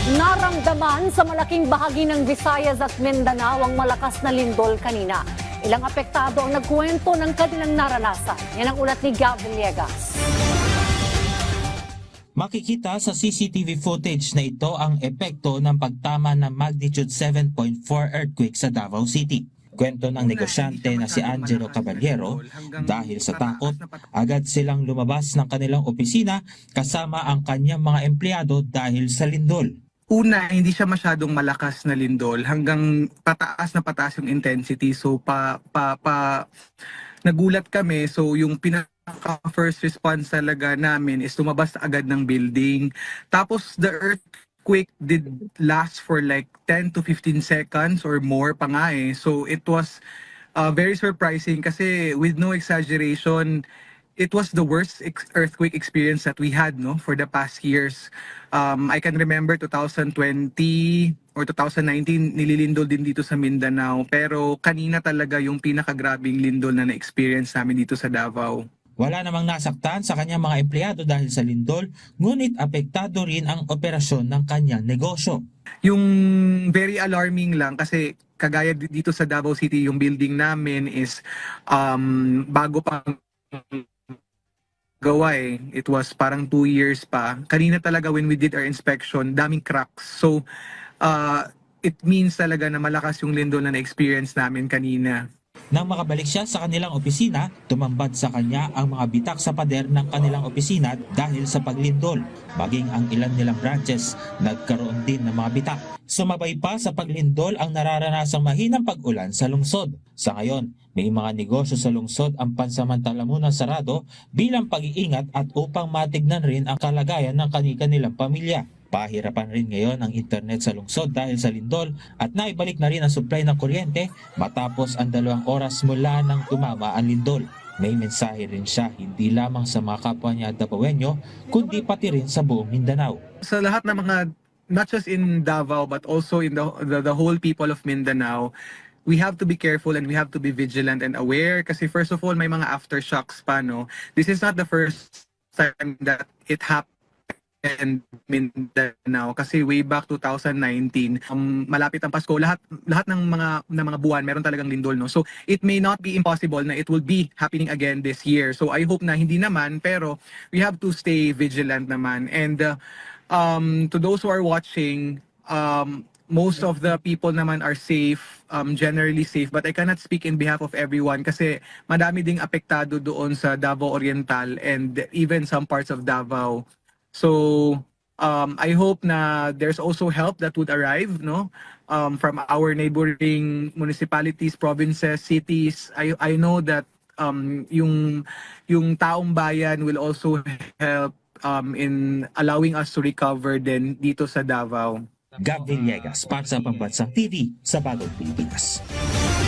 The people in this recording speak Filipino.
Naramdaman sa malaking bahagi ng Visayas at Mindanao ang malakas na lindol kanina. Ilang apektado ang nagkwento ng kanilang naranasan. Yan ang ulat ni Gav Villegas. Makikita sa CCTV footage na ito ang epekto ng pagtama ng magnitude 7.4 earthquake sa Davao City. Kwento ng negosyante na si Angelo Caballero, dahil sa takot, agad silang lumabas ng kanilang opisina kasama ang kanyang mga empleyado dahil sa lindol. Una, hindi siya masyadong malakas na lindol hanggang pataas na pataas yung intensity. So nagulat kami. So yung pinaka first response talaga namin is lumabas agad ng building. Tapos the earthquake did last for like 10 to 15 seconds or more pa nga eh. So it was very surprising kasi with no exaggeration, it was the worst earthquake experience that we had for the past years. I can remember 2020 or 2019 nililindol din dito sa Mindanao, pero kanina talaga yung pinakagrabing lindol na na-experience namin dito sa Davao. Wala namang nasaktan sa kanyang mga empleyado dahil sa lindol, ngunit apektado rin ang operasyon ng kanyang negosyo. Yung very alarming lang kasi kagaya dito sa Davao City, yung building namin is bago pang gawa eh. It was parang 2 years pa. Kanina talaga when we did our inspection, daming cracks. So, it means talaga na malakas yung lindol na na-experience namin kanina. Nang makabalik siya sa kanilang opisina, tumambad sa kanya ang mga bitak sa pader ng kanilang opisina dahil sa paglindol. Maging ang ilan nilang branches, nagkaroon din ng mga bitak. Sumabay pa sa paglindol ang nararanasang mahinang pag-ulan sa lungsod. Sa ngayon, may mga negosyo sa lungsod ang pansamantala munang sarado bilang pag-iingat at upang matignan rin ang kalagayan ng kanilang pamilya. Pahirapan rin ngayon ang internet sa lungsod dahil sa lindol at naibalik na rin ang supply ng kuryente matapos ang 2 oras mula nang tumama ang lindol. May mensahe rin siya hindi lamang sa mga kapwa niya Davaoenyo kundi pati rin sa buong Mindanao. Sa lahat ng mga, not just in Davao but also in the whole people of Mindanao, we have to be careful and we have to be vigilant and aware kasi first of all may mga aftershocks pa This is not the first time that it happened in Mindanao kasi way back 2019 malapit ang Pasko, lahat ng mga buwan meron talagang lindol So it may not be impossible na it will be happening again this year. So I hope na hindi naman, pero we have to stay vigilant naman. And to those who are watching, most of the people naman are safe, generally safe, but I cannot speak in behalf of everyone kasi madami ding apektado doon sa Davao Oriental and even some parts of Davao. So I hope na there's also help that would arrive from our neighboring municipalities, provinces, cities. I know that yung taong bayan will also help in allowing us to recover din dito sa Davao. Gav Villegas para sa Pambansang TV sa Bagong Pilipinas.